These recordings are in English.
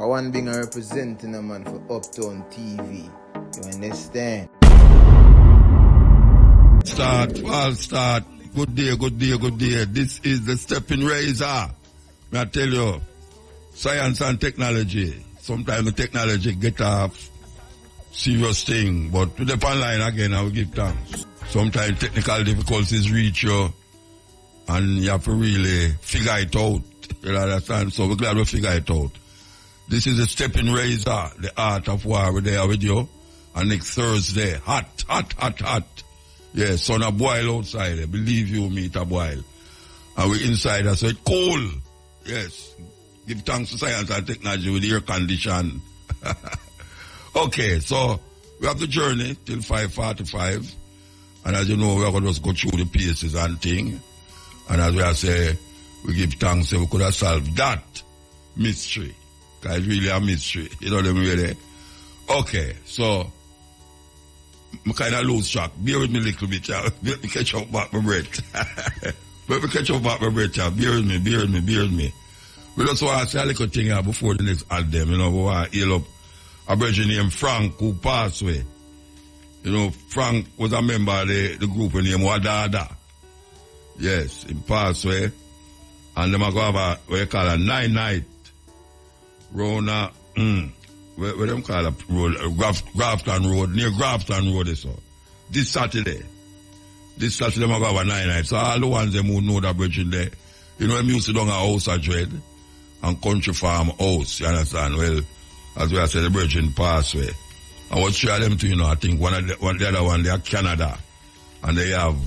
one being representing a man for Uptown TV. You understand? Start. Good day. This is the Steppin razor. I tell you, science and technology. Sometimes the technology get off serious thing, but to the online again, I will give thanks. Sometimes technical difficulties reach you, and you have to really figure it out. You understand? So we're glad we figure it out. This is the Steppin razor, the art of war. We're there with you. And next Thursday, hot. Yeah, sun a boil outside. Believe you me, it a boil. And we inside, so it's cold. Yes. Give thanks to science and technology with air condition. Okay, so we have the journey till 5:45. And as you know, we're going to just go through the pieces and thing. And as we say, we give thanks that we could have solved that mystery. Because it's really a mystery. You know what I mean? Really? Okay, so I kind of lose track. Bear with me a little bit, child. Let me catch up back my breath. Bear with me. We just want to say a little thing here before the next album. You know, we want to heal up a brother named Frank who passed away. You know, Frank was a member of the group named Wadada. Yes, he passed away. And them are going to have what they call a 9-night round where them call a road, Grafton Road, near Grafton Road, so. This Saturday, them are going to have a 9-night. So all the ones them who know that bridge in there, you know, them used to down a house of dread and country farm house, you understand? Well, as we have said, the bridge in passed away. I was sure them to, you know, I think the other one, they are Canada. And they have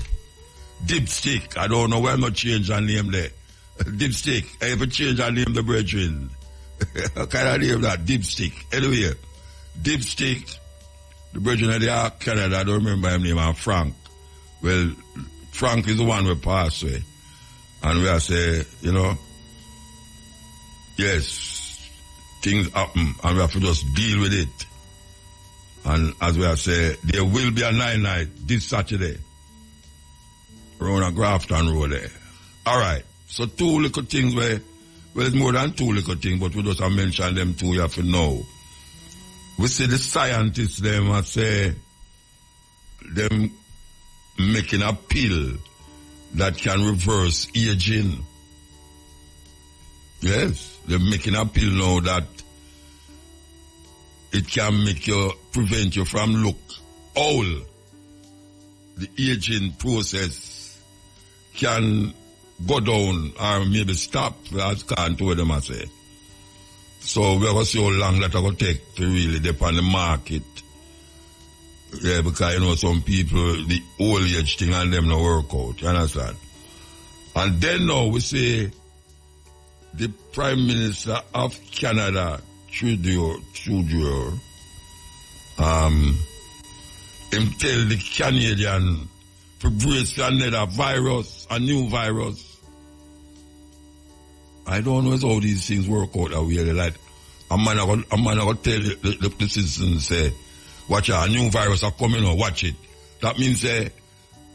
Dipstick. I don't know why I'm not change their name there. Dipstick. I ever change their name, the brethren. I kind of name that, Dipstick. Anyway, Dipstick, the brethren they are Canada, I don't remember his name, and Frank. Well, Frank is the one who passed away. And we are say, you know, yes, things happen, and we have to just deal with it. And as we have said, there will be a 9-night this Saturday around a Grafton Road there. All right. So two little things where, well, it's more than two little things, but we just have mentioned them two, you have to know. We see the scientists, them, I say, them making a pill that can reverse aging. Yes, they're making a pill now that it can make you, prevent you from look old. The aging process can go down or maybe stop, as can't do them, I say. So we're going to see how long that will take to really depend on the market. Yeah, because, you know, some people, the old age thing and them no work out, you understand? And then now we see the Prime Minister of Canada, Trudeau, him tell the Canadian to brace for another virus, a new virus. I don't know how these things work out that way. Like, a man I will tell the citizens, say, watch out, a new virus are coming on, watch it. That means, them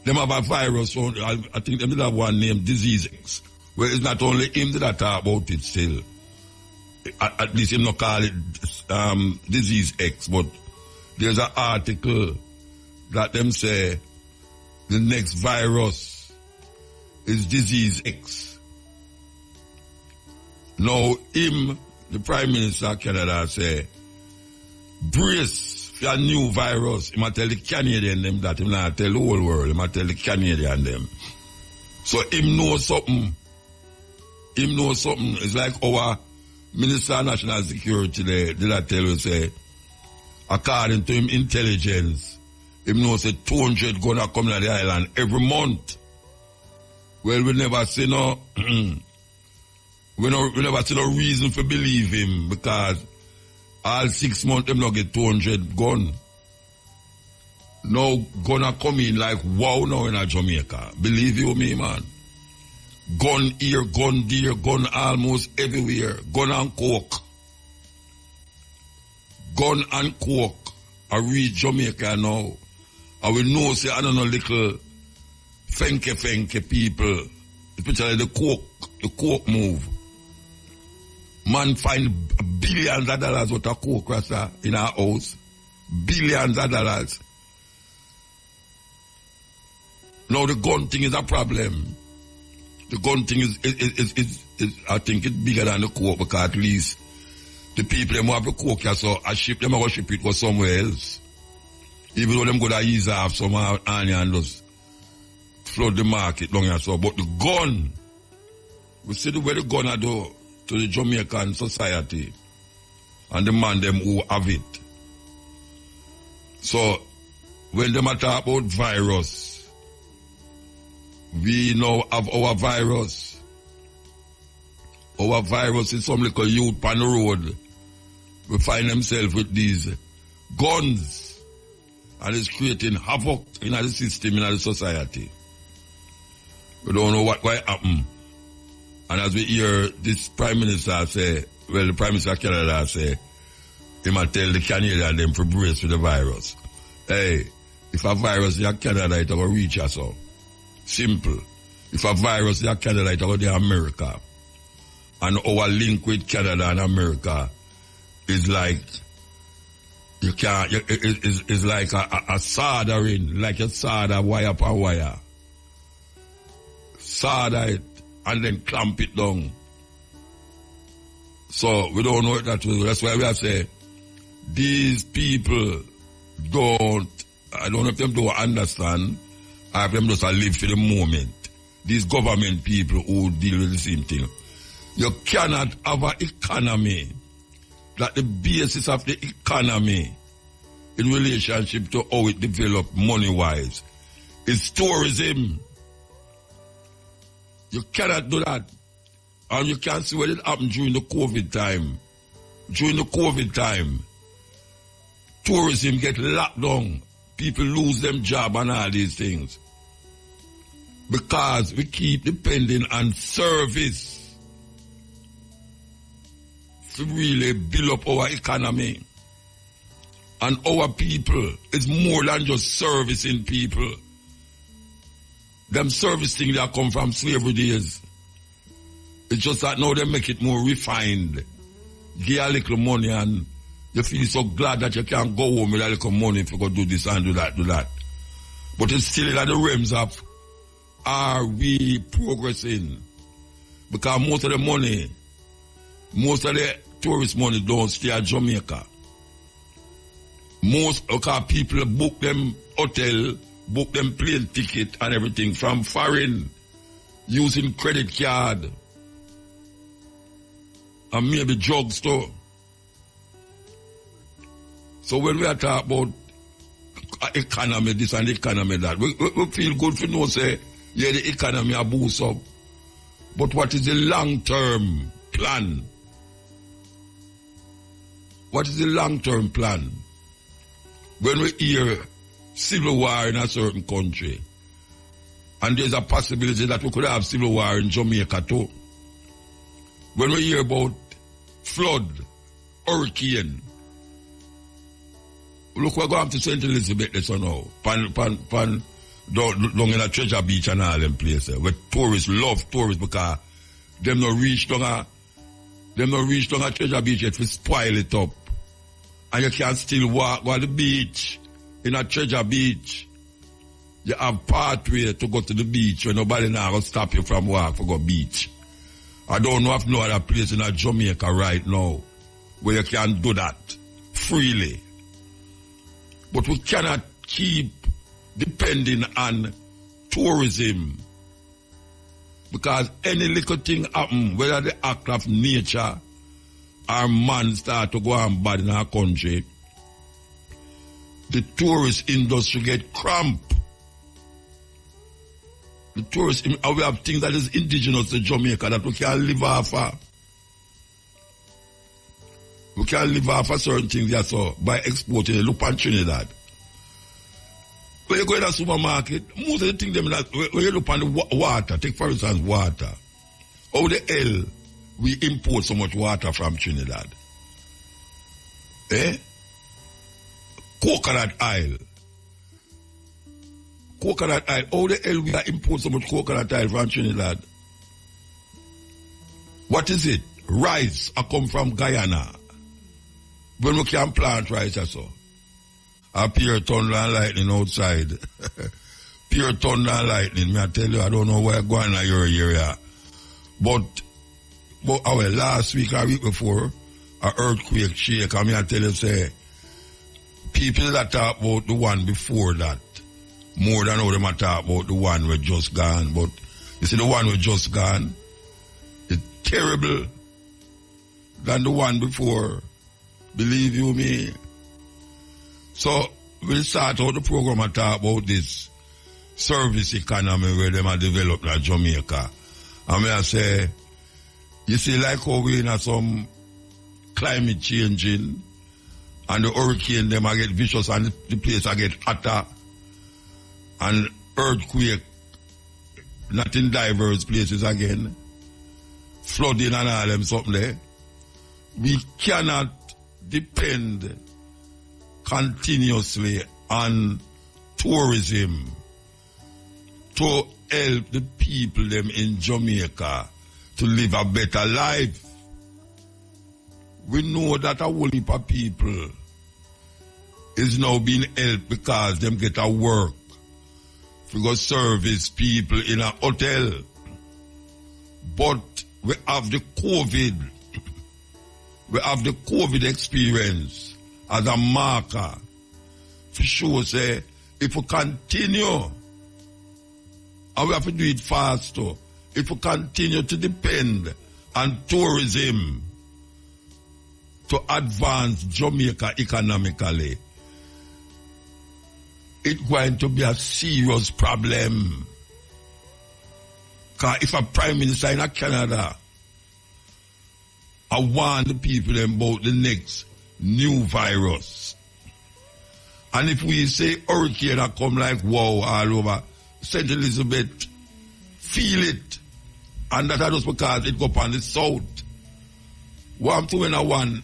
have a virus, so I think them have one named Disease X. Well, it's not only him that talk about it still. At least him not call it Disease X, but there's an article that them say the next virus is Disease X. Now him, the Prime Minister of Canada, say, brace for a new virus. He might tell the Canadian them that, he not tell the whole world, he might tell the Canadian them. So him know something. It's like our Minister of National Security there, did I tell you, say, according to him intelligence, him knows say 200 gonna come to the island every month. Well, we never see no, we never see no reason for believe him, because all 6 months them not get 200 gun. Now gonna come in like wow now in a Jamaica. Believe you me, man. Gun here, gun there, gun almost everywhere. Gun and coke. Gun and coke. I reach Jamaica now. I will know say I don't know little fenke people, especially the coke move. Man find a billions of dollars worth of Coca in our house. Billions of dollars. Now the gun thing is a problem. The gun thing is I think it's bigger than the Coke, because at least the people who have the Coke, so I ship them, I go ship it for somewhere else. Even though them go to ease off some honey and just flood the market down here. So, but the gun, we see the way the gun are do to the Jamaican society and the man them who have it. So, when them talk about virus, we now have our virus. Our virus is some little youth on the road. We find themselves with these guns. And it's creating havoc in the system, in the society. We don't know what will happen. And as we hear this Prime Minister say, well, the Prime Minister of Canada say, he might tell the Canadian them to brace with the virus. Hey, if a virus in Canada, it will reach us all. Simple. If a virus in Canada, it will go to America. And our link with Canada and America is like, you can't, it's like a soldering, like a solder wire per wire. Solder it and then clamp it down. So we don't know what that will. That's why we have to say, these people I don't know if them don't understand, or if them just live for the moment. These government people who deal with the same thing. You cannot have an economy that the basis of the economy in relationship to how it develop money-wise is tourism. You cannot do that. And you can see what it happened during the COVID time. During the COVID time, tourism get locked down. People lose them job and all these things. Because we keep depending on service to really build up our economy. And our people is more than just servicing people. Them service things that come from slavery days. It's just that now they make it more refined. Give a little money and you feel so glad that you can go home with a little money if you go do this and do that, do that. But it's still in the realms of, are we progressing? Because most of the money, most of the tourist money don't stay at Jamaica. Most of our people book them hotel, book them plane ticket and everything from foreign, using credit card and maybe drugstore. So when we are talking about economy this and economy that, we feel good to know, say, yeah, the economy a boost up. But what is the long-term plan? What is the long-term plan? When we hear civil war in a certain country, and there's a possibility that we could have civil war in Jamaica too. When we hear about flood, hurricane, look, we're going to St. Elizabeth this now, down in a Treasure Beach and all them places, where tourists love tourists because them not reach down a Treasure Beach yet to spoil it up. And you can still walk on the beach, in a Treasure Beach. You have pathway to go to the beach where nobody now will stop you from walk for go beach. I don't know of no other place in Jamaica right now where you can do that freely. But we cannot keep depending on tourism. Because any little thing happen, whether the act of nature or man start to go on bad in our country, the tourist industry get cramped. The tourist, we have things that is indigenous to Jamaica that we can live off of. We can live off of certain things there, so by exporting it. Look at Trinidad. When you go in a supermarket, most of the things them that when you look on the water, take for instance water. How the hell we import so much water from Trinidad? Coconut oil. Coconut oil. How the hell we import so much coconut oil from Trinidad? What is it? Rice come from Guyana. when we can plant rice or so. A pure thunder and lightning outside. Pure thunder and lightning. Me I tell you, I don't know where going in your area. But our last week or week before, an earthquake shake, and me I tell you, say, people that talk about the one before that, more than how them talk about the one we just gone. But you see, the one we just gone is terrible than the one before. Believe you me. So we'll start out the program and talk about this service economy where them are developed in Jamaica. And I say, you see, like how we in some climate changing and the hurricane them I get vicious and the place I get hotter and earthquake not in diverse places again, flooding and all them something there. We cannot depend continuously on tourism to help the people them in Jamaica to live a better life. We know that a whole heap of people is now being helped because them get a work. We go service people in a hotel. But we have the COVID. We have the COVID experience as a marker. For sure, say, if we continue, and we have to do it faster, if we continue to depend on tourism to advance Jamaica economically, it's going to be a serious problem. Because if a prime minister in Canada, I warn the people about the next new virus. And if we say hurricane that come like wow all over St. Elizabeth, feel it. And that is just because it go up on the south. What to when one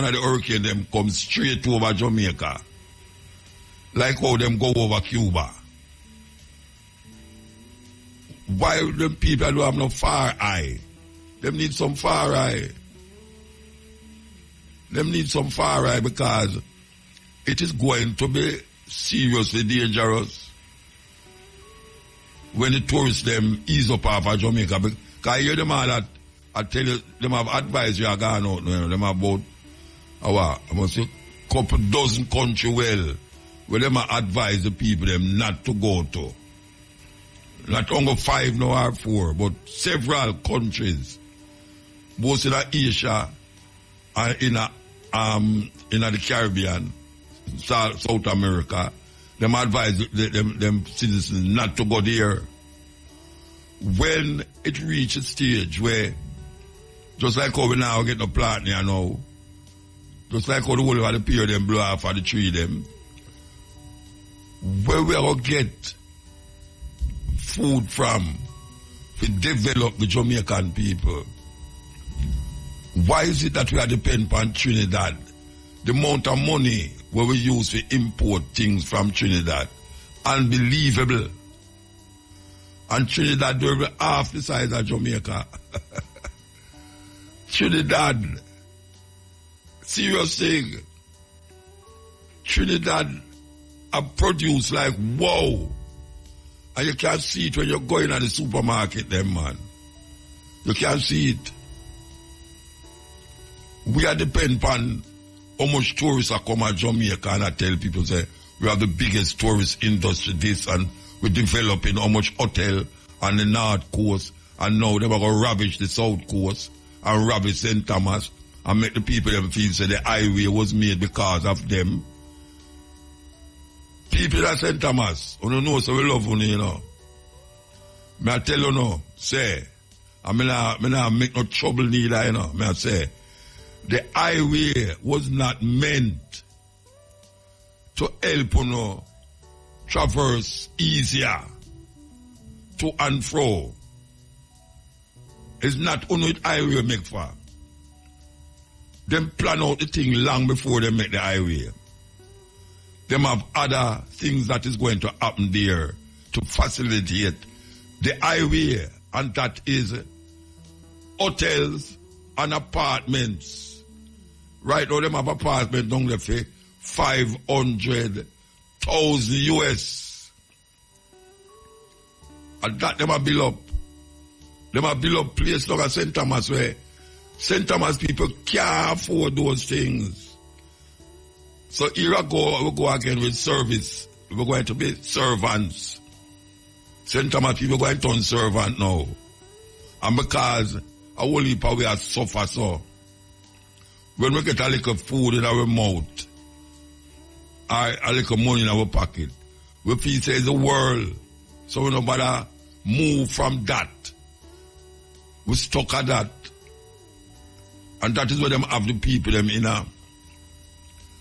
of the hurricane them comes straight over Jamaica. Like how them go over Cuba. Why them people don't have no far eye? Them need some far eye. Them need some far eye because it is going to be seriously dangerous when the tourists them ease up off of Jamaica. Because I hear them all that, I tell you, them have advice you are going out now. Them about, I must say, couple dozen country well, where them advise the people them not to go to. Not only 5 nor 4, but several countries, both in Asia and in the Caribbean, South America, them advise them citizens not to go there. When it reaches a stage where, just like how we now get the plant here now, just like how the whole of the pier them blow off of the tree them, where we will get food from to develop the Jamaican people. Why is it that we are dependent on Trinidad? The amount of money where we use to import things from Trinidad, unbelievable. And Trinidad do half the size of Jamaica. Trinidad, serious thing. Trinidad have produced like wow. And you can't see it when you're going to the supermarket then, man. You can't see it. We are dependent on how much tourists are come to Jamaica, and I tell people, say, we have the biggest tourist industry this, and we're developing how much hotel on the north coast, and now they're going to ravish the south coast, and ravish St. Thomas, and make the people them feel say the highway was made because of them. People at St. Thomas, you know, so we love you, know. I tell you no, say, I mean, I make no trouble neither, you know. I say, the highway was not meant to help, you know, traverse easier to and fro. It's not only the highway make for. Them plan out the thing long before they make the highway. Them have other things that is going to happen there to facilitate the highway, and that is hotels and apartments Right now, them have apartment down there for 500,000 US. And that them a build up. Them a build up place like St. Thomas where St. Thomas people can't afford those things. So here we go again with service. We're going to be servants. St. Thomas people going to turn servant now. And because a whole heap of we are suffer so. When we get a little food in our mouth, or a little money in our pocket, we feel say it's the world. So we don't bother move from that. We stuck at that. And that is where them have the people them in.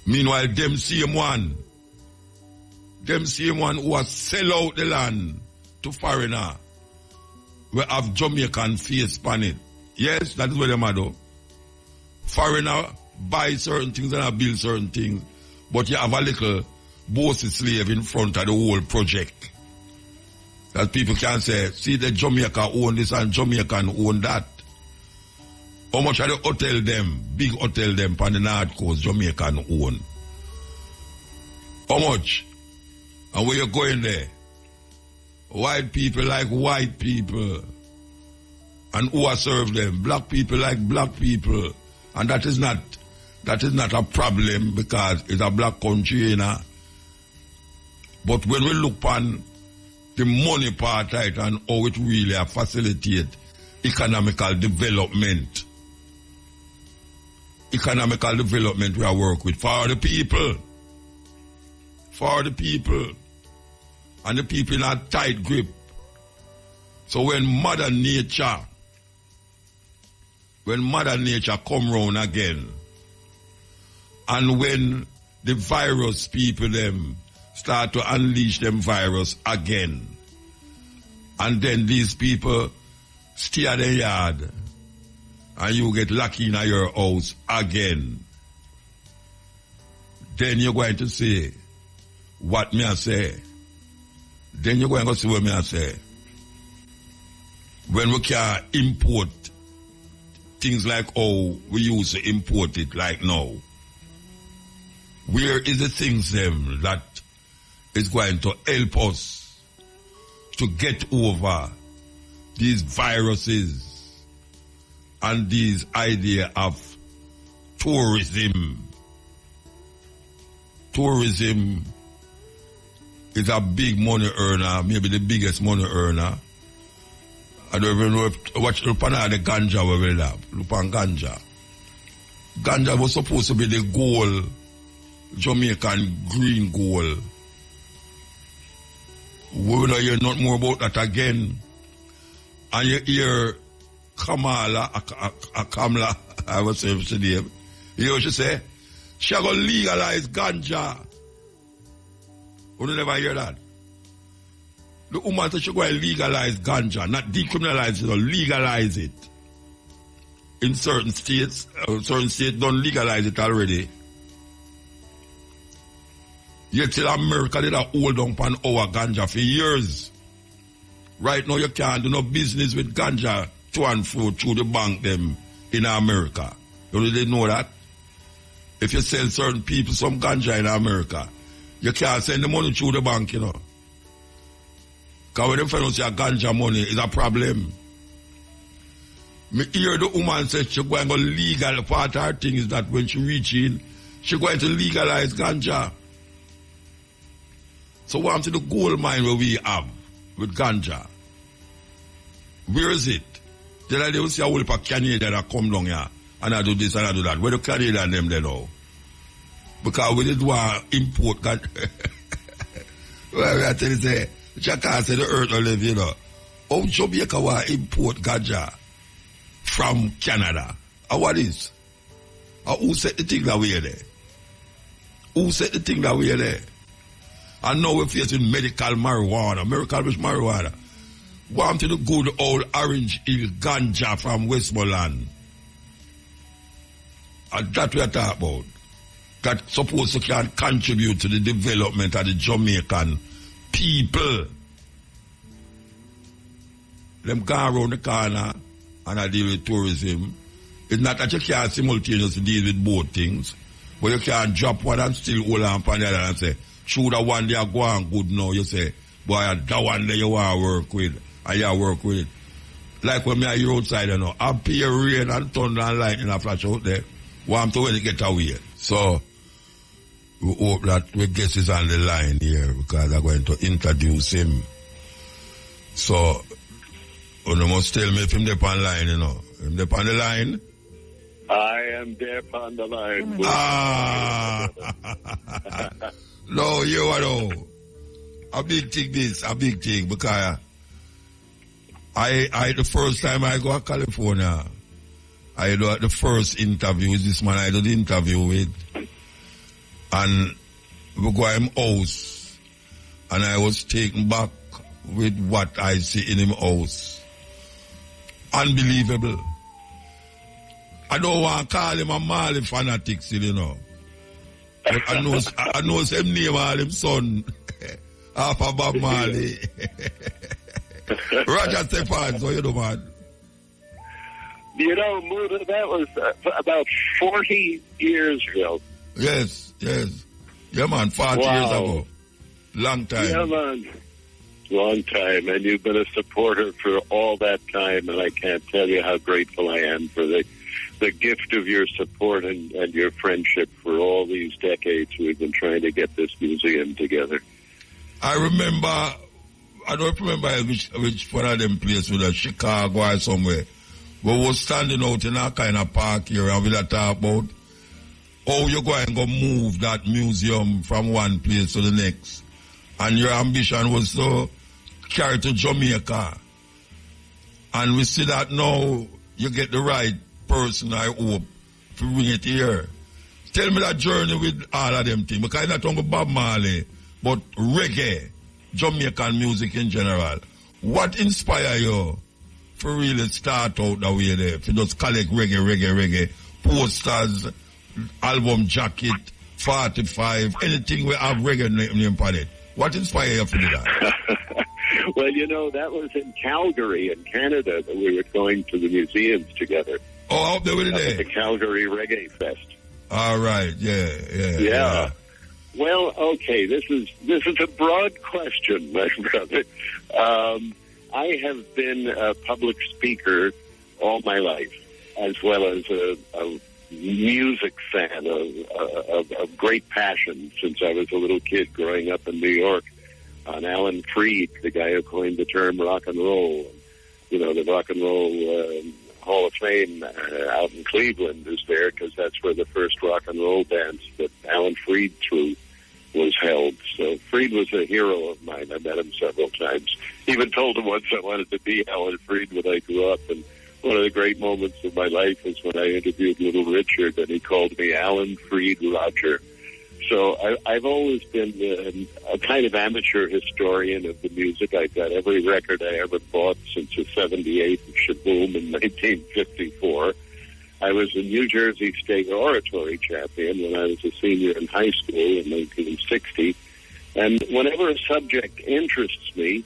Meanwhile, them same one who has sell out the land to foreigner, we have Jamaican face on it. Yes, that is where them are though. Foreigner buy certain things and build certain things, but you have a little bossy slave in front of the whole project. That people can say, see the Jamaica own this and Jamaican own that. How much are the hotel them, big hotel them on the North Coast, Jamaican own? How much? And where you going there? White people like white people. And who are serve them? Black people like black people. And that is not a problem because it's a black country, you know. But when we look on the money part right, and how it really facilitate economical development. Economical development we are work with for the people. For the people. And the people in a tight grip. So when Mother Nature come round again, and when the virus people them start to unleash them virus again, and then these people stay at the yard, and you get lucky in your house again, then you're going to say what me I say. Then you're going to see what me I say. When we can import things like how we used to import it like now, where is the things them that is going to help us to get over these viruses and these idea of tourism? Tourism is a big money earner, maybe the biggest money earner. I don't even know if watch look on the ganja we will have. Look on ganja. Ganja was supposed to be the gold, Jamaican green gold. We will hear not more about that again. And you hear Kamala, I was saying today, you know what she say? She going to legalize ganja. You never hear that? The woman said she going to legalize ganja, not decriminalize it, or legalize it. In certain states don't legalize it already. Yet till America did a hold on our ganja for years. Right now you can't do no business with ganja to and fro through the bank them in America. You didn't know that? If you sell certain people some ganja in America, you can't send the money through the bank, you know. Because when they find out your ganja money is a problem. Me hear the woman say she's going to legal. Part of her thing is that when she reach in, she's going to legalize ganja. So what to the gold mine where we have with ganja? Where is it? Then I will see a whole pack Canadian that come down here and I do this and I do that. Where the Canadian them there now? Because we did want to import ganja. Well, I tell you, say, Chaka said the earth will live, you know. How Jamaica want to import ganja from Canada? What is? Who said the thing that we are there? Who said the thing that we are there? And now we're facing medical marijuana. Want to the good old Orange Hill ganja from Westmoreland. And that we are talking about. That supposed to can contribute to the development of the Jamaican people. Them go around the corner and I deal with tourism. It's not that you can't simultaneously deal with both things, but you can't drop one and still hold on the other and say, through the one they are going good now, you say, boy, that one that you want to work with, and you work with it. Like when me are here outside, you know, I pay rain and thunder and lightning and flash out there. Want to when you get away. So, we hope that we guest is on the line here because I'm going to introduce him. So, you must tell me if him there on line, you know. Him there on the line? I am there on the line. No, you know. A big thing this, a big thing, because I the first time I go to California, I do the first interview with this man I did the interview with, and we go to his house, and I was taken back with what I see in his house. Unbelievable. I don't want to call him a Marley fanatic, you know. But I know him name all him son. Half of Bob Marley. Roger Steppin, so you know, man. You know, Muda, that was about 40 years ago. Yes. Yeah, man, 40 years ago. Long time. Yeah, man. Long time. And you've been a supporter for all that time, and I can't tell you how grateful I am for the gift of your support and your friendship for all these decades we've been trying to get this museum together. I don't remember which one of them places, whether Chicago or somewhere, but we was standing out in a kind of park here and we talk about how you go and go move that museum from one place to the next. And your ambition was to carry to Jamaica. And we see that now you get the right person, I hope, to bring it here. Tell me that journey with all of them things, because it's not only Bob Marley, but reggae, Jamaican music in general. What inspire you for really start out that way there? If you just collect reggae, posters, album jacket, 45, anything we have reggae name on it. What inspire you for that? Well, you know, that was in Calgary in Canada that we were going to the museums together. Oh, out there with it. The Calgary Reggae Fest. All right, yeah. Yeah. Well, okay, this is a broad question, my brother. I have been a public speaker all my life, as well as a music fan of great passion since I was a little kid growing up in New York on Alan Freed, the guy who coined the term rock and roll. You know, the Rock and Roll Hall of Fame out in Cleveland is there because that's where the first rock and roll dance that Alan Freed threw was held. So Freed was a hero of mine. I met him several times. Even told him once I wanted to be Alan Freed when I grew up. And one of the great moments of my life was when I interviewed Little Richard, and he called me Alan Freed Roger. So I've always been a kind of amateur historian of the music. I've got every record I ever bought since the 78 Shaboom in 1954. I was a New Jersey State Oratory champion when I was a senior in high school in 1960. And whenever a subject interests me,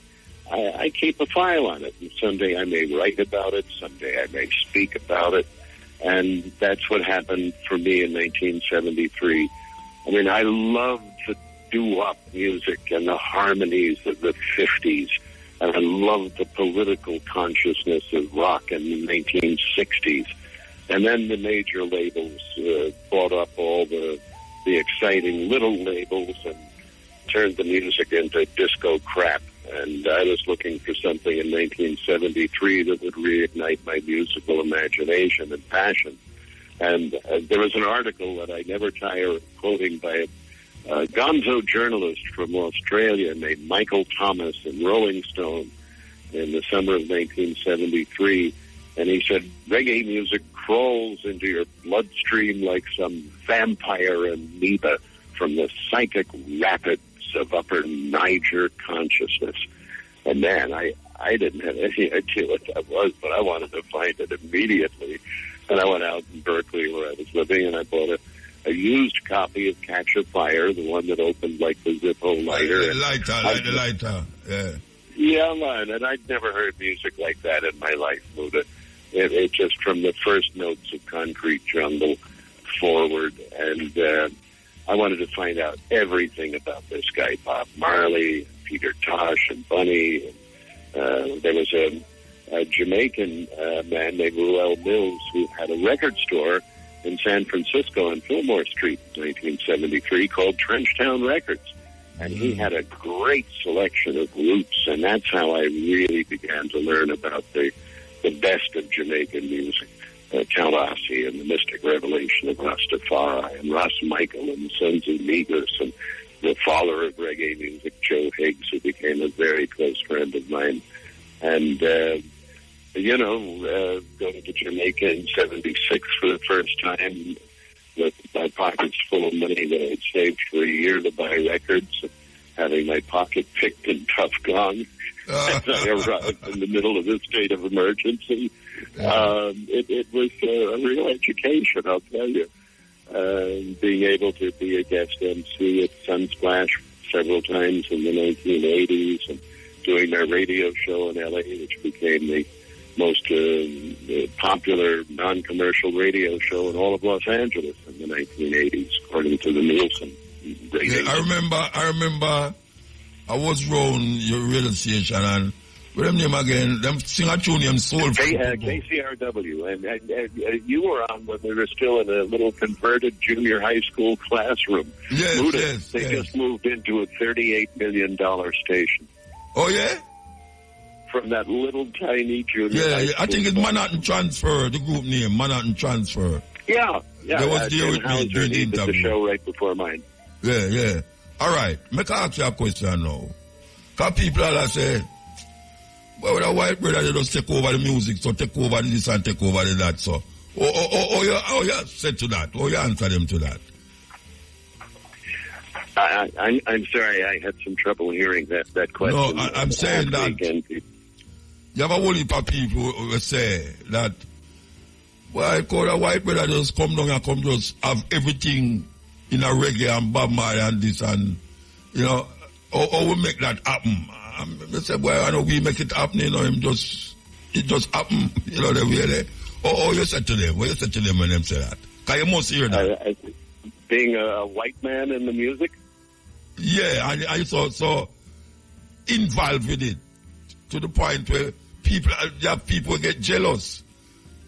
I keep a file on it. And someday I may write about it. Someday I may speak about it. And that's what happened for me in 1973. I mean, I loved the doo-wop music and the harmonies of the 50s. And I loved the political consciousness of rock in the 1960s. And then the major labels bought up all the exciting little labels and turned the music into disco crap. And I was looking for something in 1973 that would reignite my musical imagination and passion. And there was an article that I never tire of quoting by a gonzo journalist from Australia named Michael Thomas in Rolling Stone in the summer of 1973. And he said, reggae music crawls into your bloodstream like some vampire amoeba from the psychic rapids of Upper Niger consciousness. And man, I didn't have any idea what that was, but I wanted to find it immediately. And I went out in Berkeley where I was living, and I bought a used copy of Catch a Fire, the one that opened like the Zippo lighter. The lighter, yeah. Yeah, man, and I'd never heard music like that in my life, Muda. it just from the first notes of Concrete Jungle forward, and I wanted to find out everything about this guy, Bob Marley, Peter Tosh, and Bunny. There was a Jamaican man named Ruel Mills who had a record store in San Francisco on Fillmore Street in 1973 called Trenchtown Records. And he had a great selection of roots, and that's how I really began to learn about the best of Jamaican music. Tallahassee and the Mystic Revelation of Rastafari, and Ross Michael and the Sons of Negus, and the father of reggae music, Joe Higgs, who became a very close friend of mine. And, going to Jamaica in 76 for the first time with my pockets full of money that I'd saved for a year to buy records, having my pocket picked in tough gong as I arrived in the middle of a state of emergency. It was a real education, I'll tell you. Being able to be a guest MC at Sunsplash several times in the 1980s, and doing their radio show in LA, which became the most popular non-commercial radio show in all of Los Angeles in the 1980s, according to the Nielsen rating. Yeah, I remember I was round your radio station, and what them name again? Them sing a tune named Soul. KCRW, and you were on when they were still in a little converted junior high school classroom. Yes, They just moved into a $38 million station. Oh, yeah? From that little tiny junior high school. I think it's Manhattan Transfer, the group name, Manhattan Transfer. Yeah. They was there with me during the interview. The show right before mine. Yeah. All right, make I ask you a question now. Because people are say, well, the white brother, they just take over the music, so take over this and take over that, so. You said to that? Or you answer them to that? I'm sorry, I had some trouble hearing that question. No, I'm saying that again. You have a whole heap of people who say that, well, I call a white brother just come down and come just have everything in a reggae and Bob Marley and this, and, how we make that happen? I say, well, I know we make it happen, it just happen, the way they, you said to them, what you said to them when them say that? Because you must hear that. Being a white man in the music? Yeah, and I so involved with it, to the point where people get jealous.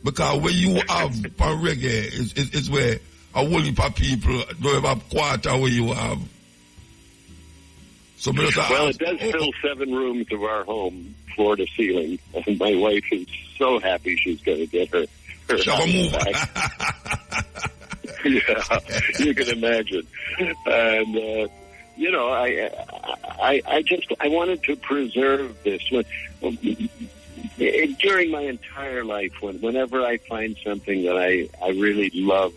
Because when you have reggae, is where a whole heap of people don't have a quarter where you have. So it does fill 7 rooms of our home, floor to ceiling, and my wife is so happy she's going to get her house back. Yeah, you can imagine. And, I wanted to preserve this. During my entire life, whenever I find something that I really love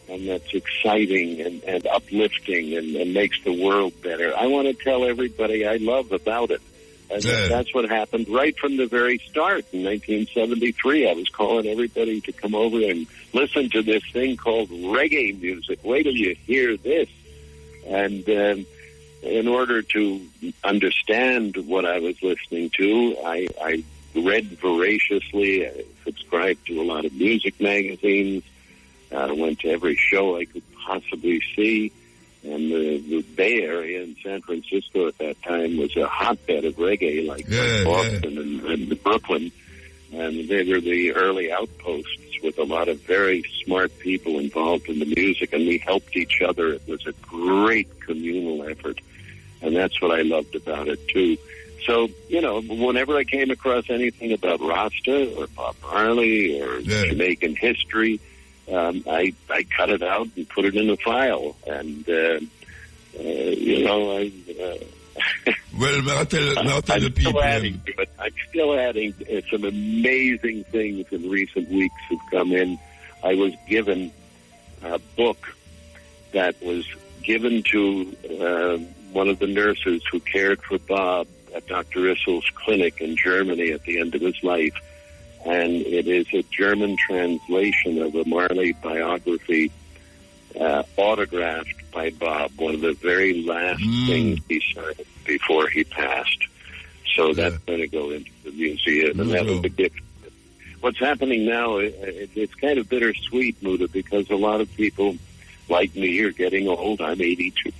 and that's exciting and uplifting and makes the world better, I want to tell everybody I love about it. And that's what happened right from the very start. In 1973, I was calling everybody to come over and listen to this thing called reggae music. Wait till you hear this. And in order to understand what I was listening to, I read voraciously. I subscribed to a lot of music magazines. I went to every show I could possibly see. And the Bay Area in San Francisco at that time was a hotbed of reggae, like Boston and Brooklyn. And they were the early outposts with a lot of very smart people involved in the music, and we helped each other. It was a great communal effort, and that's what I loved about it, too. So, whenever I came across anything about Rasta or Bob Marley or Jamaican history, I cut it out and put it in a file, and well, I'll tell the people. I'm still adding some amazing things in recent weeks have come in. I was given a book that was given to one of the nurses who cared for Bob at Dr. Issel's clinic in Germany at the end of his life. And it is a German translation of a Marley biography, autographed by Bob, one of the very last things he signed before he passed. So that's going to go into the museum, and that was a gift. what's happening now, it's kind of bittersweet, Muta, because a lot of people like me are getting old. I'm 82.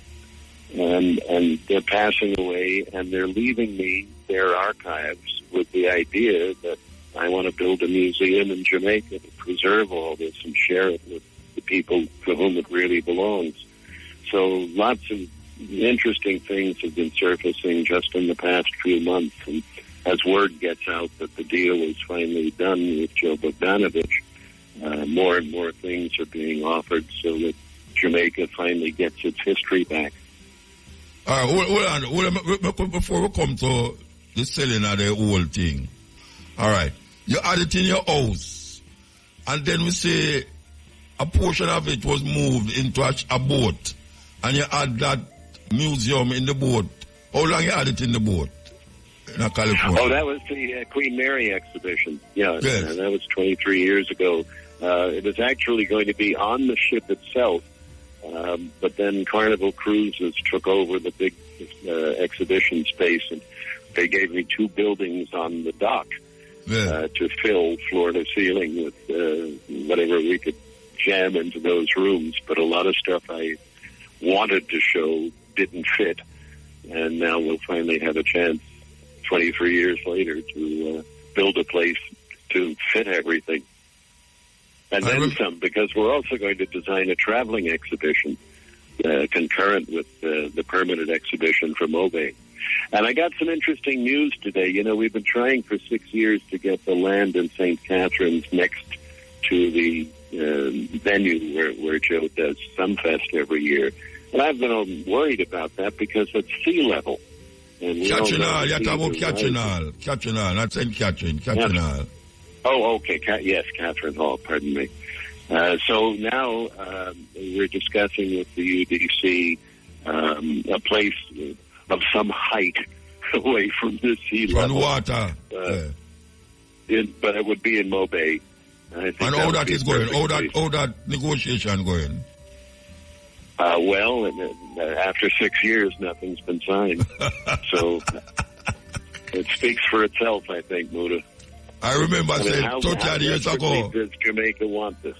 And they're passing away, and they're leaving me their archives with the idea that I want to build a museum in Jamaica to preserve all this and share it with the people to whom it really belongs. So lots of interesting things have been surfacing just in the past few months. And as word gets out that the deal is finally done with Joe Bogdanovich, more and more things are being offered so that Jamaica finally gets its history back. All right, hold on. Before we come to the selling of the whole thing, all right, you had it in your house, and then we say a portion of it was moved into a boat, and you had that museum in the boat. How long you had it in the boat in California? Oh, that was the Queen Mary exhibition. Yeah, yes. That was 23 years ago. It was actually going to be on the ship itself, but then Carnival Cruises took over the big exhibition space, and they gave me 2 buildings on the dock to fill floor to ceiling with whatever we could jam into those rooms. But a lot of stuff I wanted to show didn't fit, and now we'll finally have a chance 23 years later to build a place to fit everything. And then some, because we're also going to design a traveling exhibition concurrent with the permanent exhibition for Mobe. And I got some interesting news today. You know, we've been trying for 6 years to get the land in St. Catharines next to the venue where Joe does Sumfest every year. And I've been worried about that because it's sea level. And Catrinal, you're talking about Catrinal. Catrinal, not St. Catherine, Catrinal. Oh, okay. Yes, Catherine Hall, pardon me. So now we're discussing with the UDC a place of some height away from the sea level. From water. But it would be in Mobe. And how that is going? How that negotiation going? Well, after 6 years, nothing's been signed. So it speaks for itself, I think, Muta. I remember saying 30 years ago. Does Jamaica want this?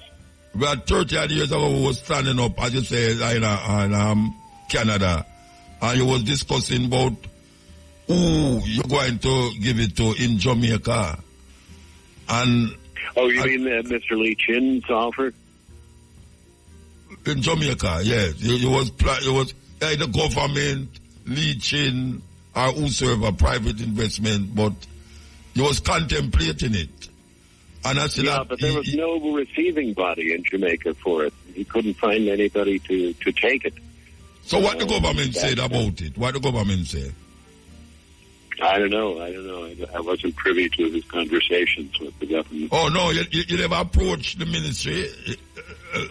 Well, 30 years ago, we was standing up, as you say, in Canada, and you was discussing about who you're going to give it to in Jamaica. And you mean Mr. Lee Chin's offer? In Jamaica, yes. It was the government, Lee Chin, or whosoever, private investment, but he was contemplating it. And I said but there was no receiving body in Jamaica for it. He couldn't find anybody to take it. So what the government said about it? What the government said? I don't know. I wasn't privy to his conversations with the government. Oh, no, you never approached the ministry,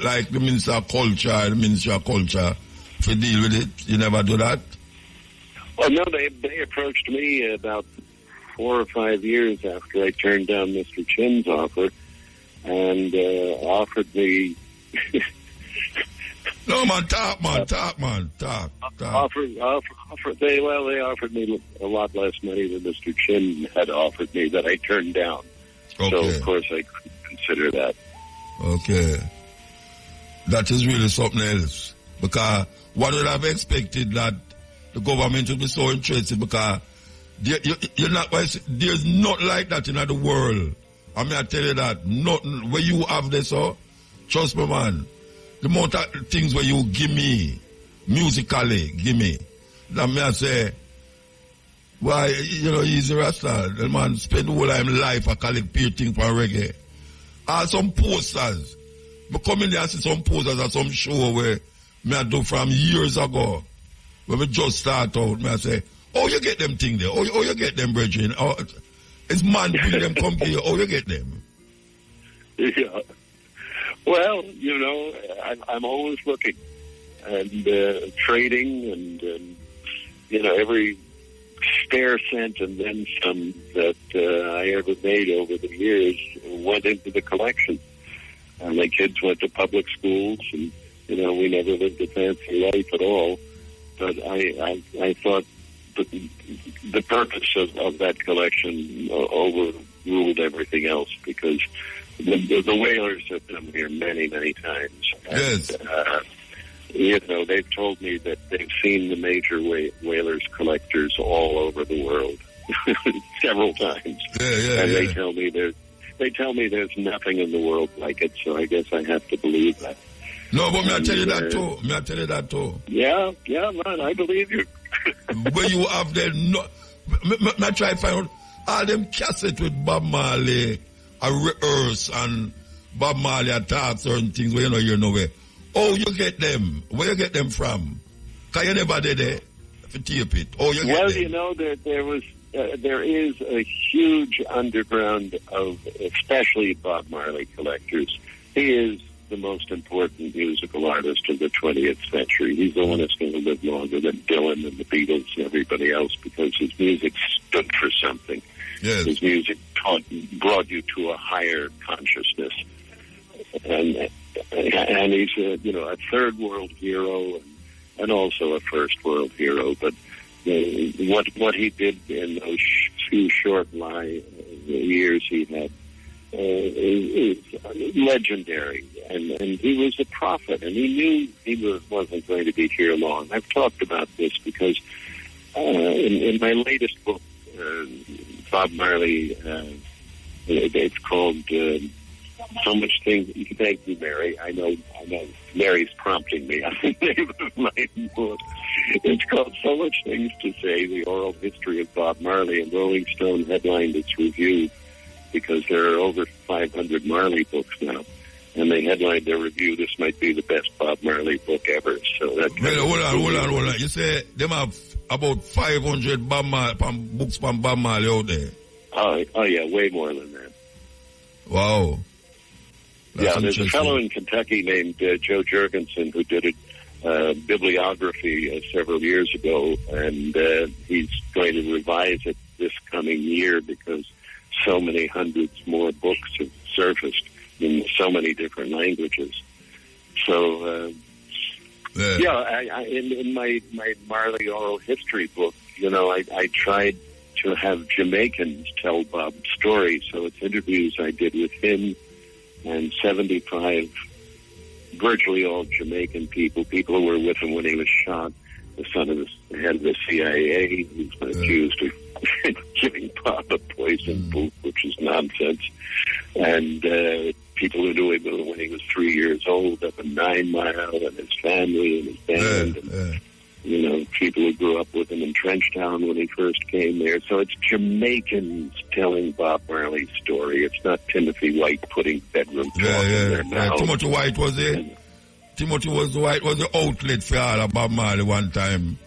like the Minister of Culture, to deal with it? You never do that? Well, no, they approached me about 4 or 5 years after I turned down Mr. Chin's offer, and offered me... No, man, talk. They offered me a lot less money than Mr. Chin had offered me that I turned down. Okay. So, of course, I couldn't consider that. Okay. That is really something else. Because what would I have expected that the government would be so interested, because there's not like that in the world. I mean, I tell you that, nothing where you have this, trust me, man. The amount of things where you give me, musically, give me. That me I say, why, he's a Rasta. The man spend the whole of his life, I collect peer things for reggae. Some posters. I come in there and see some posters at some show where I do from years ago. When we just start out, I say, you get them things there. You get them, brethren. It's man bring them come here. You get them. Yeah. Well, I'm always looking and trading and every spare cent and then some that I ever made over the years went into the collection. And my kids went to public schools, and we never lived a fancy life at all. But I thought the purpose of that collection over ruled everything else, because the Whalers have come here many, many times. Yes. And, they've told me that they've seen the major Whalers collectors all over the world several times. And they tell me there's nothing in the world like it, so I guess I have to believe that. No, but may I tell you that too? Yeah, man, I believe you. Where you have them, I try to find out all them cassettes with Bob Marley, a rehearse, and Bob Marley talk certain things where you know where. Oh, you get them. Where you get them from? Because you never did it to tape it. Oh, you get them. There is a huge underground of especially Bob Marley collectors. He is the most important musical artist of the 20th century. He's the one that's going to live longer than Dylan and the Beatles and everybody else, because his music stood for something. Yes. His music brought you to a higher consciousness. And he's a third world hero and also a first world hero. But what he did in those 2 short years he had is legendary. And he was a prophet, and he knew he wasn't going to be here long. I've talked about this because in my latest book, Bob Marley, it's called So Much Things. Thank you, Mary. I know. Mary's prompting me on the name of my book. It's called So Much Things to Say, The Oral History of Bob Marley, and Rolling Stone headlined its review because there are over 500 Marley books now. And they headlined their review, this might be the best Bob Marley book ever. So that hold on. You say them have about 500 books from Bob Marley out there? Oh yeah, way more than that. Wow. That's there's a fellow in Kentucky named Joe Jurgensen who did a bibliography several years ago, and he's going to revise it this coming year because so many hundreds more books have surfaced in so many different languages. So, in my Marley oral history book, I tried to have Jamaicans tell Bob's story. So it's interviews I did with him and 75, virtually all Jamaican people who were with him when he was shot, the son of the head of the CIA, who's been accused of giving Bob a poison boot, which is nonsense. And people who knew him when he was 3 years old up in 9 Mile, and his family and his band, and people who grew up with him in Trenchtown when he first came there. So it's Jamaicans telling Bob Marley's story. It's not Timothy White putting bedroom talk in their mouth. Timothy White was there. Timothy was the outlet for all of Bob Marley one time.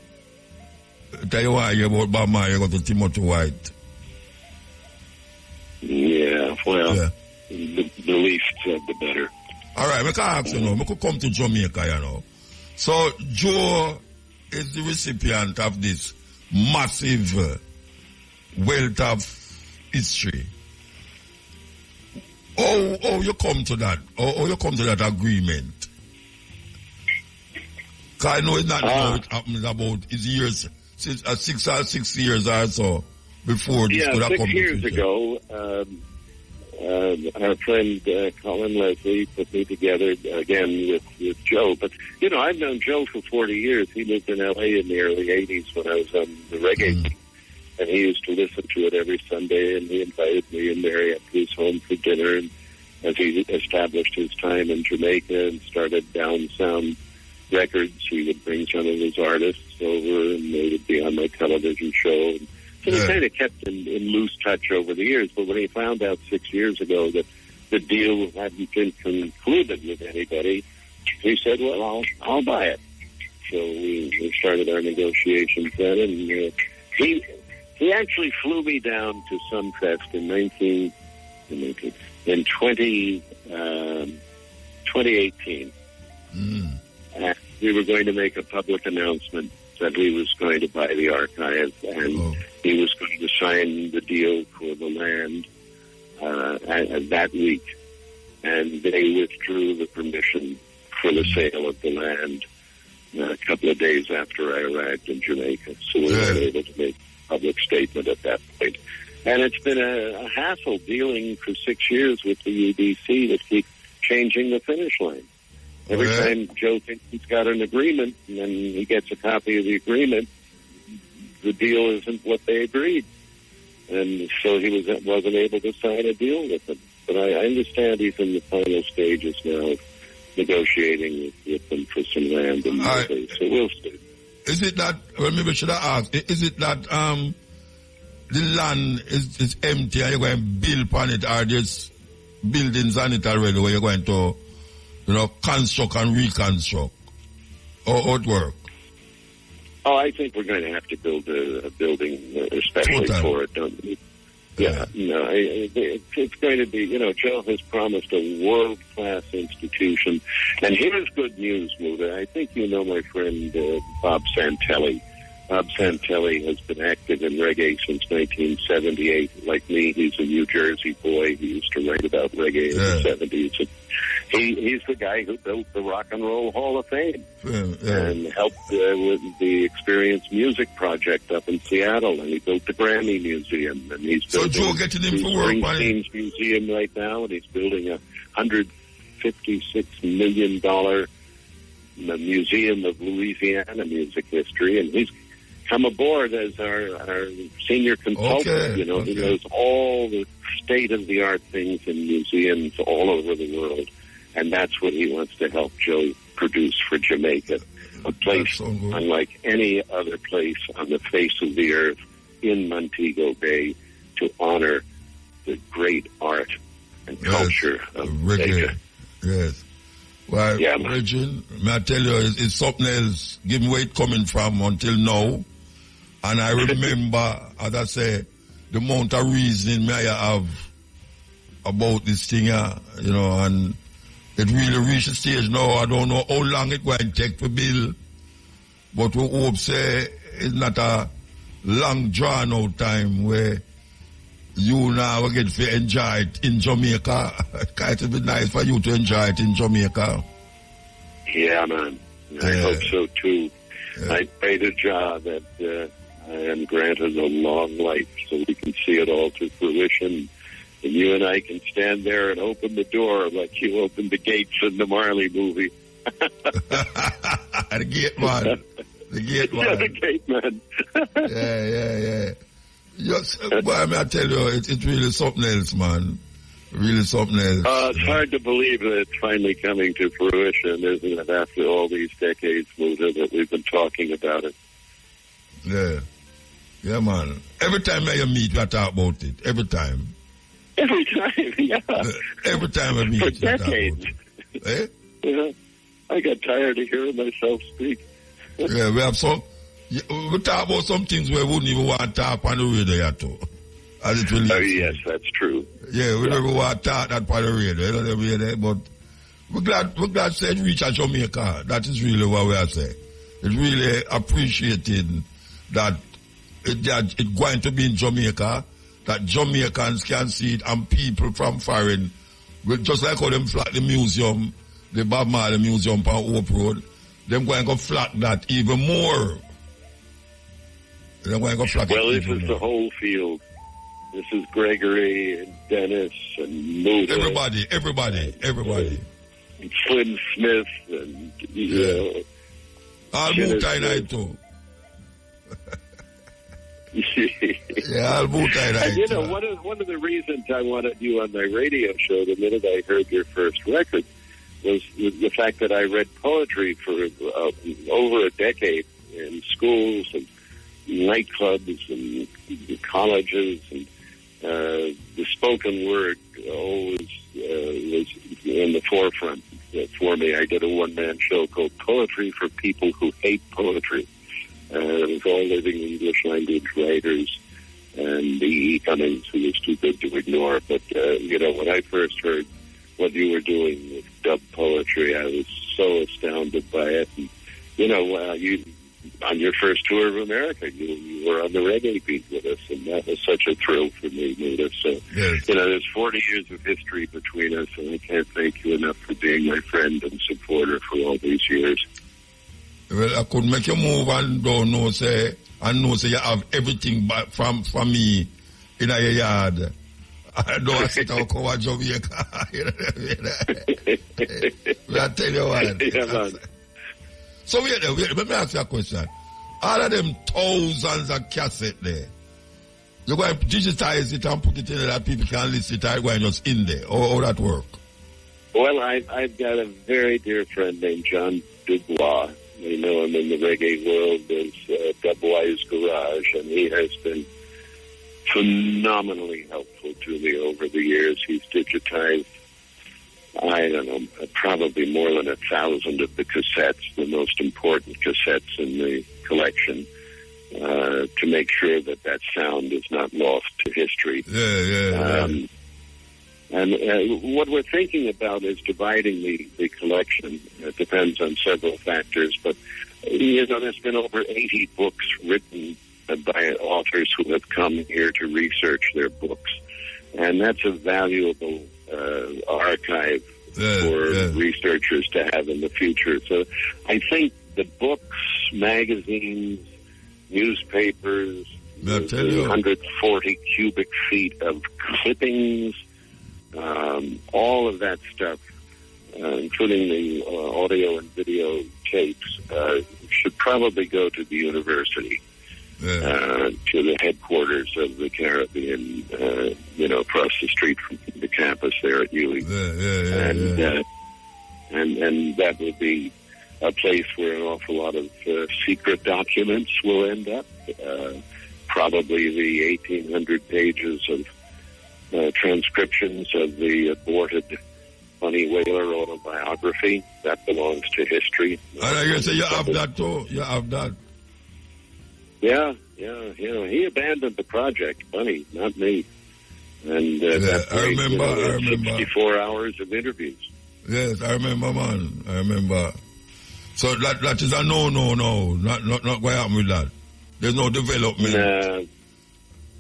Tell you why about Bob Marley, go to Timothy White. Yeah, well, the least said, the better. All right, I can ask you now. I could come to Jamaica, So Joe is the recipient of this massive wealth of history. Oh, you come to that? Oh, you come to that agreement? Because I know it's not about it happens about his years, 6 years or so before this could have come. 6 years ago, our friend Colin Leslie put me together again with Joe. But, I've known Joe for 40 years. He lived in L.A. in the early 80s when I was on the reggae team. And he used to listen to it every Sunday, and he invited me and Mary up to his home for dinner. And as he established his time in Jamaica and started Down Sound Records, he would bring some of his artists over, and they would be on my television show. And so we kind of kept in loose touch over the years. But when he found out 6 years ago that the deal hadn't been concluded with anybody, he said, well, I'll buy it. So we started our negotiations then, and he actually flew me down to Sunfest in 2018. And we were going to make a public announcement that he was going to buy the archive, and he was going to sign the deal for the land that week. And they withdrew the permission for the sale of the land a couple of days after I arrived in Jamaica. So we weren't able to make a public statement at that point. And it's been a hassle dealing for 6 years with the UDC to keep changing the finish line. Every time Joe thinks he's got an agreement, and then he gets a copy of the agreement, the deal isn't what they agreed. And so he wasn't able to sign a deal with them. But I understand he's in the final stages now of negotiating with them for some land and so we'll see. Is it that, well, maybe should I ask, is it that the land is empty and you're going to build upon it, or there's buildings on it already where you're going to, construct and reconstruct? Or how it work? Oh, I think we're going to have to build a building especially for it, don't we? Yeah, it's going to be, Joe has promised a world-class institution. And here's good news, Muda. I think you know my friend Bob Santelli. Bob Santelli has been active in reggae since 1978. Like me, he's a New Jersey boy. He used to write about reggae in the 70s. And he's the guy who built the Rock and Roll Hall of Fame and helped with the Experience Music Project up in Seattle. And he built the Grammy Museum. And he's building Joe getting him for work, Springsteen's Museum right now. And he's building a $156 million Museum of Louisiana music history. And he's come aboard as our senior consultant. He knows all the state-of-the-art things in museums all over the world, and that's what he wants to help Joe produce for Jamaica, a place unlike any other place on the face of the earth in Montego Bay to honor the great art and culture of Jamaica. Yes. Well, Regine, may I tell you, it's something else. Give me where it's coming from until now. And I remember, as I say, the amount of reasoning I have about this thing, and it really reached a stage now. I don't know how long it's going to take to build, but we hope say it's not a long drawn out time where you now get to enjoy it in Jamaica. It would be nice for you to enjoy it in Jamaica. Yeah, man. I hope so too. Yeah. I pray to Jah that I am granted a long life so we can see it all to fruition. And you and I can stand there and open the door like you opened the gates in the Marley movie. The gate man. The gate man. Yeah, the gate man. Yeah. Yes, but I tell you, it's really something else, man. Really something else. It's hard to believe that it's finally coming to fruition, isn't it, after all these decades, Muda, that we've been talking about it. Yeah, man. Every time I meet, I talk about it. Every time. Every time, yeah. Every time I meet, for I talk about decades. it. Yeah. I got tired of hearing myself speak. Yeah, we have some. We talk about some things we wouldn't even want to talk on the radio at all. As it really yes, that's true. Yeah, we never want to talk that on the radio, but we're glad to reach out Jamaica. That is really what we are saying. It's really appreciating that it's going to be in Jamaica, that Jamaicans can see it, and people from foreign, just like how them flat the museum, the Bob Marley Museum on Hope Road, them going to flat that even more. They're going to flat well, this is the whole field. This is Gregory and Dennis and Muda. Everybody. And Slim Smith and, I'll move tonight too. I'll move tonight. And one of the reasons I wanted you on my radio show the minute I heard your first record was the fact that I read poetry for over a decade in schools and nightclubs and colleges, and the spoken word always was in the forefront for me. I did a one-man show called Poetry for People Who Hate Poetry. It was all living English language writers and the E. Cummings, who was too good to ignore. But, when I first heard what you were doing with dub poetry, I was so astounded by it. And, you on your first tour of America, you were on the reggae beat with us, and that was such a thrill for me, Muda. So, yes. There's 40 years of history between us, and I can't thank you enough for being my friend and supporter for all these years. Well, I could make you move and don't know, say you have everything from me in your yard. I don't sit out over Jamaica. I tell you what. Yeah, man. So wait, let me ask you a question. All of them thousands of cassettes there, you're going to digitize it and put it in there that people can listen to it going just in there, or how that work? Well, I've got a very dear friend named John Dubois. We know him in the reggae world as Dubois' Garage, and he has been phenomenally helpful to me over the years. He's digitized, I don't know, probably more than 1,000 of the cassettes, the most important cassettes in the collection, to make sure that that sound is not lost to history. And what we're thinking about is dividing the collection. It depends on several factors, but, there's been over 80 books written by authors who have come here to research their books. And that's a valuable archive for researchers to have in the future. So I think the books, magazines, newspapers, 140 cubic feet of clippings, all of that stuff, including the audio and video tapes, should probably go to the university, to the headquarters of the Caribbean, across the street from the campus there at UWI. And that would be a place where an awful lot of secret documents will end up. Probably the 1,800 pages of transcriptions of the aborted Bunny Wailer autobiography. That belongs to history. And I say you have that too. You have that. Yeah. He abandoned the project, Bunny, not me. And I remember. 64 hours of interviews. Yes, I remember, man. I remember. So that is a no. Not going to happen with that. There's no development. Nah,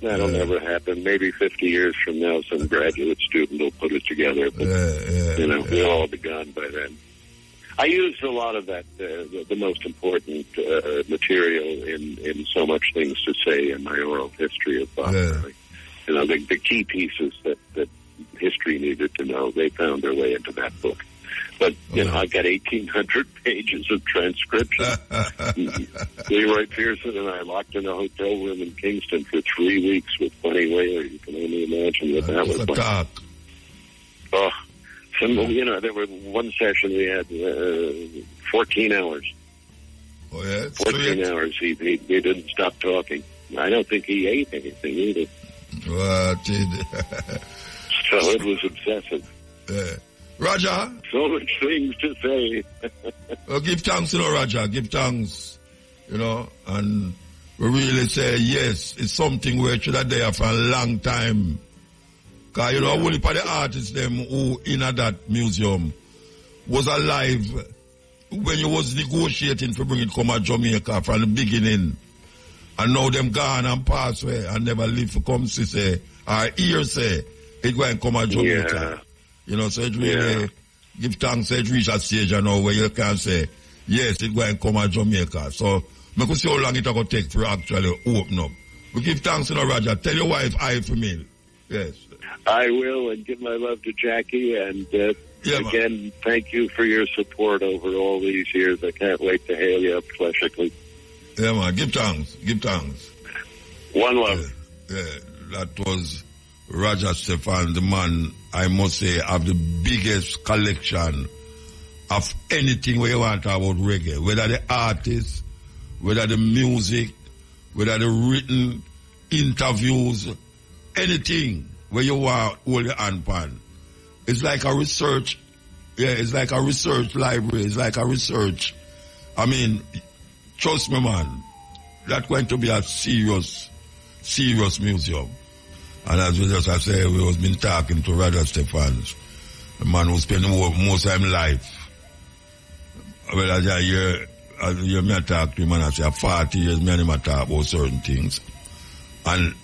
that'll never happen. Maybe 50 years from now, some graduate student will put it together. But, we'll all be gone by then. I used a lot of that, the most important material in So Much Things to Say in my oral history of Bob Marley. The key pieces that history needed to know, they found their way into that book. But, I've got 1,800 pages of transcription. Leroy Pearson and I locked in a hotel room in Kingston for 3 weeks with Bunny Wailer. You can only imagine what that was like. Oh, there were one session we had 14 hours. Oh, yeah? 14 hours. He didn't stop talking. I don't think he ate anything either. What? So it was obsessive. Roger? So much things to say. Well, give thanks, Roger. Give thanks, and we really say, yes, it's something we should have there for a long time. Because, only for the artists them who in that museum was alive when you was negotiating to bring it come to Jamaica from the beginning. And now them gone and pass away and never live to come to say, or hear say, it going to come to Jamaica. So it really give thanks, it reach a stage now where you can say, yes, it going to come to Jamaica. So, I can see how long it will take for actually open up. We give thanks, Roger. Tell your wife I for me. Yes. I will, and give my love to Jackie, and again, thank you for your support over all these years. I can't wait to hail you up fleshly. Yeah, man, give thanks. One love. That was Roger Steppin, the man, I must say, have the biggest collection of anything we want to talk about reggae, whether the artists, whether the music, whether the written interviews, anything where you want to hold your hand on. It's like a research, it's like a research library, it's like a research. I mean, trust me, man, that's going to be a serious museum. And as we just say, we was been talking to Roger Steppin, the man who spent most of his life. Well, as I hear me talk to him, and I say, 40 years, me and him talk about certain things. And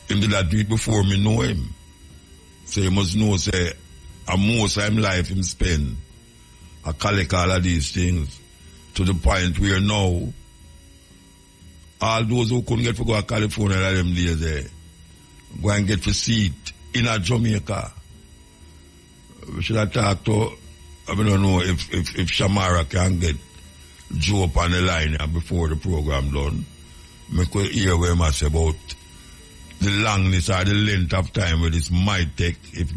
him did that do it before me know him. So you must know, say, most of his life him spend, I collect all of these things to the point where now, all those who couldn't get to go to California in them days, go and get for seat in a Jamaica. We should have talked to, I don't know if Shamara can get Joe up on the line before the program done. I could hear what I say about the longness or the length of time where this might take. If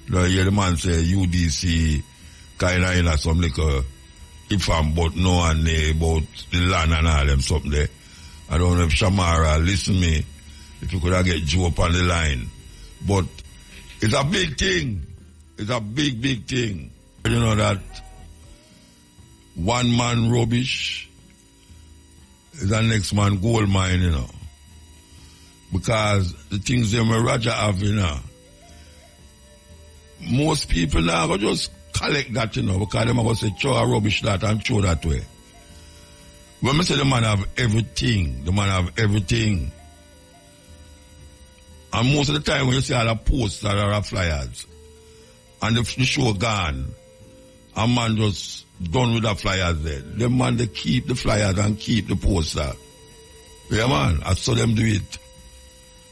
you hear the man say UDC kind of in some little if I'm but no and about the land and all them something there. I don't know if Shamara listen me, if you could have get Joe up on the line. But it's a big thing. It's a big, big thing. You know that one man rubbish is the next man gold mine, you know. Because the things them Roger have, you know, most people now go just collect that, you know, because them are going to say, throw a rubbish that and throw that way. When I say the man have everything, the man have everything. And most of the time when you see all the posts that are flyers, and the show gone, a man just done with the flyers there. The man, they keep the flyers and keep the poster. Yeah, man, I saw them do it.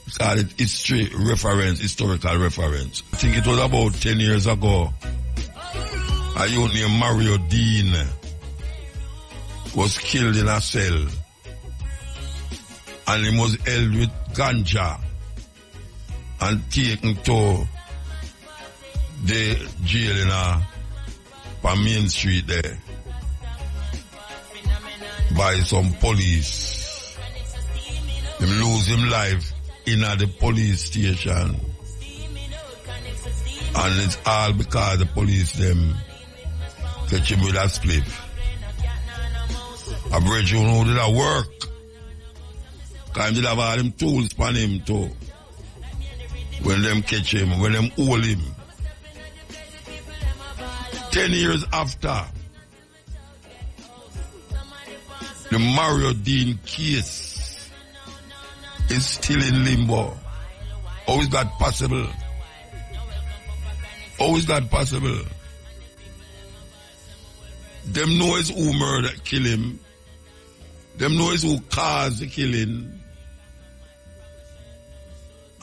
It's called it history reference, historical reference. I think it was about 10 years ago. A youth named Mario Dean was killed in a cell. And he was held with ganja and taken to the jail in on Main Street there by some police. Him lose him life in the police station. And it's all because the police them catch him with a spliff. A bridge you know did a work. Because he did have all them tools on him too. When them catch him, when them hold him. 10 years after, the Mario Dean case is still in limbo. How is that possible? How is that possible? Them knows who murdered, kill him. Them knows who caused the killing.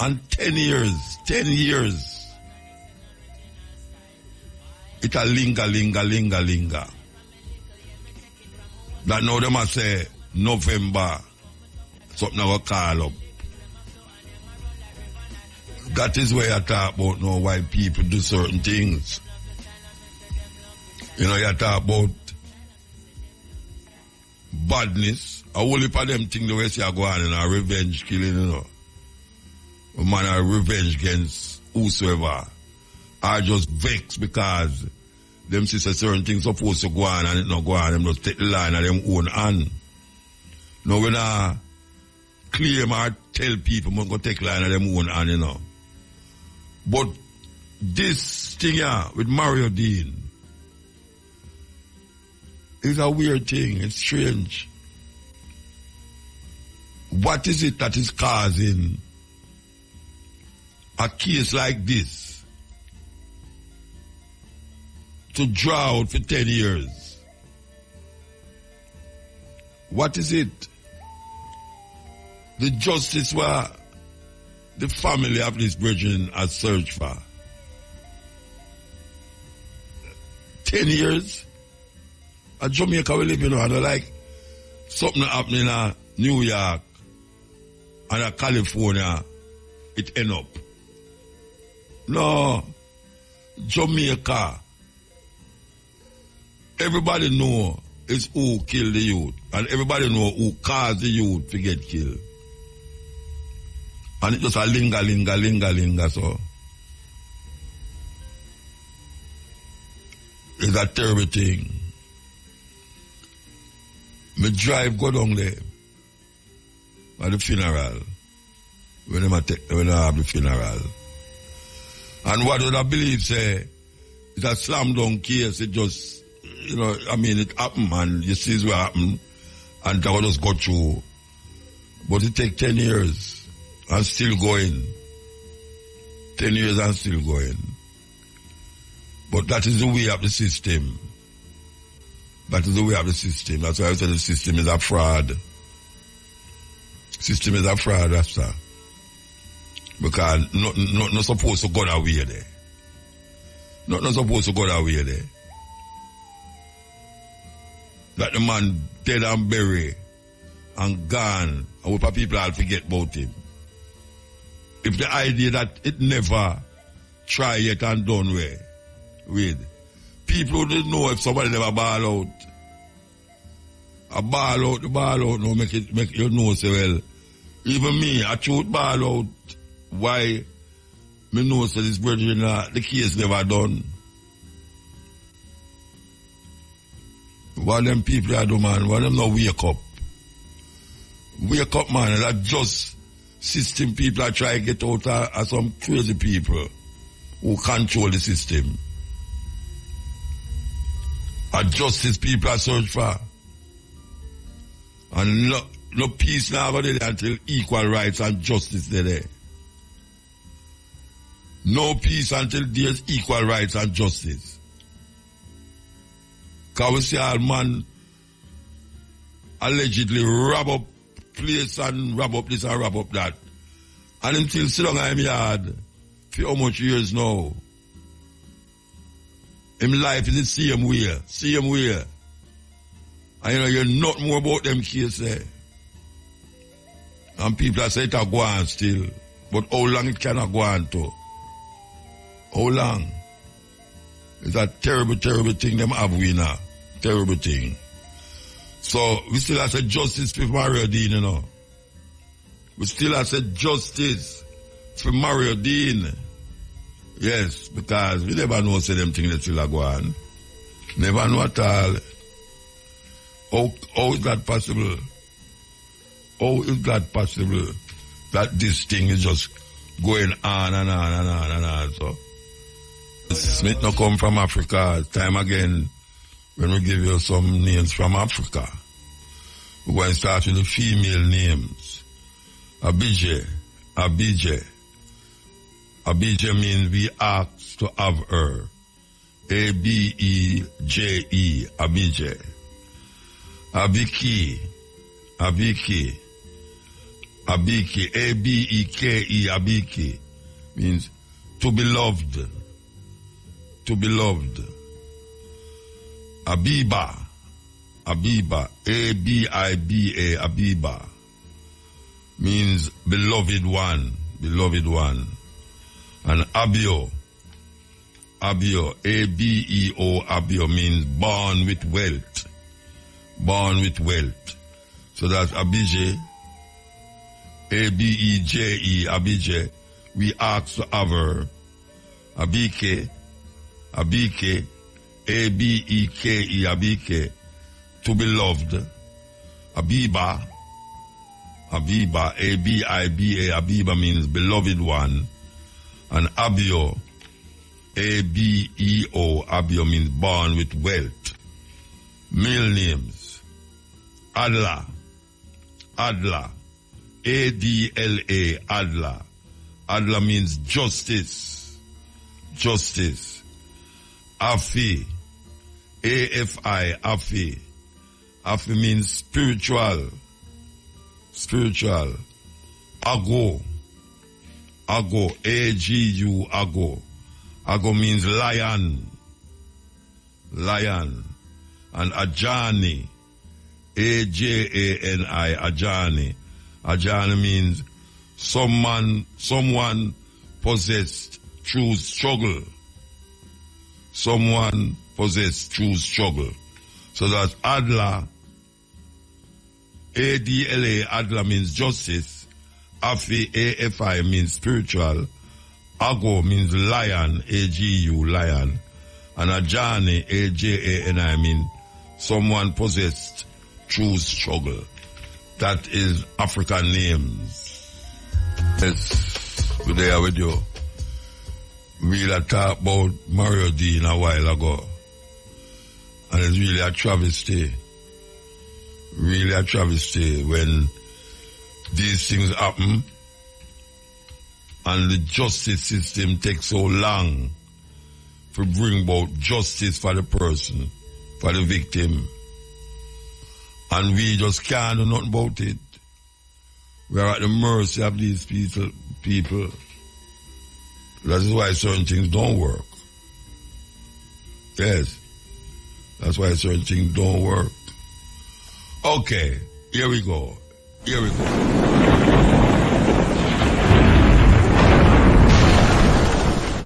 And 10 years. It a linger. That now them a say November, something I will call up. That is where I talk about now why people do certain things. You know, you talk about badness. A whole heap of them things the way you go on in a revenge killing, you know. A man a revenge against whosoever. Are just vexed because them see certain things supposed to go on and it not go on. Them just take the line of them own hand. Now when I claim or tell people I'm going to take the line of them own hand, you know. But this thing here with Mario Dean is a weird thing. It's strange. What is it that is causing a case like this to draw out for 10 years? What is it? The justice where the family of this brethren has searched for. 10 years? At Jamaica we live, you know, and like something happening in New York and California, it end up. No, Jamaica. Everybody know it's who killed the youth. And everybody know who caused the youth to get killed. And it just a linger, so. It's a terrible thing. Me drive go down there at the funeral. When I have the funeral. And what would I believe say, it's a slam dunk case, it just, you know, I mean, it happened and you see what happened and that will just go through. But it take 10 years and still going. 10 years and still going. But that is the way of the system. That is the way of the system. That's why I say the system is a fraud. System is a fraud, that's that. Because nothing supposed to go that way there. Nothing supposed to go that way there. That the man dead and buried and gone, and what people all forget about him. If the idea that it never try yet and done with, people who didn't know if somebody never ball out. A ball out, no make you know so well. Even me, I shoot ball out. Why? Me know so this brother, the case never done. What them people are do, man? What them not wake up? Wake up, man. That just system people are trying to get out of some crazy people who control the system. A justice people are search for. And no peace now over there until equal rights and justice there. No peace until there's equal rights and justice. Because we see our man allegedly rob up place and rob up this and rob up that. And him still sit on him yard for how much years now? Him life is the same way. And you know nothing more about them cases there. And people are saying it go on still. But how long it cannot go on to? How long? It's a terrible, terrible thing them have we now. Terrible thing. So we still have said justice for Mario Dean, you know. We still have said justice for Mario Dean. Yes, because we never know say them things that still go on. Never know at all. How is that possible? How is that possible that this thing is just going on and on and on and on? So Smith no come from Africa. Time again, when we give you some names from Africa, we're going to start with the female names. Abije. Abije means we ask to have her. A-B-E-J-E, Abije. Abiki, A-B-E-K-E, Abiki, means to be loved. Abiba, A-B-I-B-A, Abiba, means beloved one. And Abio, A-B-E-O, Abio, means born with wealth. So that's Abije, A-B-E-J-E, Abije. We ask to have her. Abike, A-B-E-K-E, Abike, to be loved. Abiba, A-B-I-B-A, Abiba means beloved one. And Abio, A-B-E-O, Abio means born with wealth. Male names. Adla, A-D-L-A, Adla. Adla means justice. Afi, A-F-I, Afi. Afi means spiritual. Ago, A-G-U, Ago. Ago means lion. And Ajani, A-J-A-N-I, Ajani. Ajani means someone possessed through struggle. So that's Adla, A-D-L-A, Adla means justice. Afi, A-F-I means spiritual. Ago means lion, A-G-U, lion. And Ajani, A-J-A-N-I means someone possessed through struggle. That is African names. Yes, good day with you. We talked about Mario Dean a while ago. And it's really a travesty. When these things happen and the justice system takes so long to bring about justice for the person, for the victim. And we just can't do nothing about it. We are at the mercy of these people. That is why certain things don't work. Yes. That's why certain things don't work. Okay, here we go. Here we go.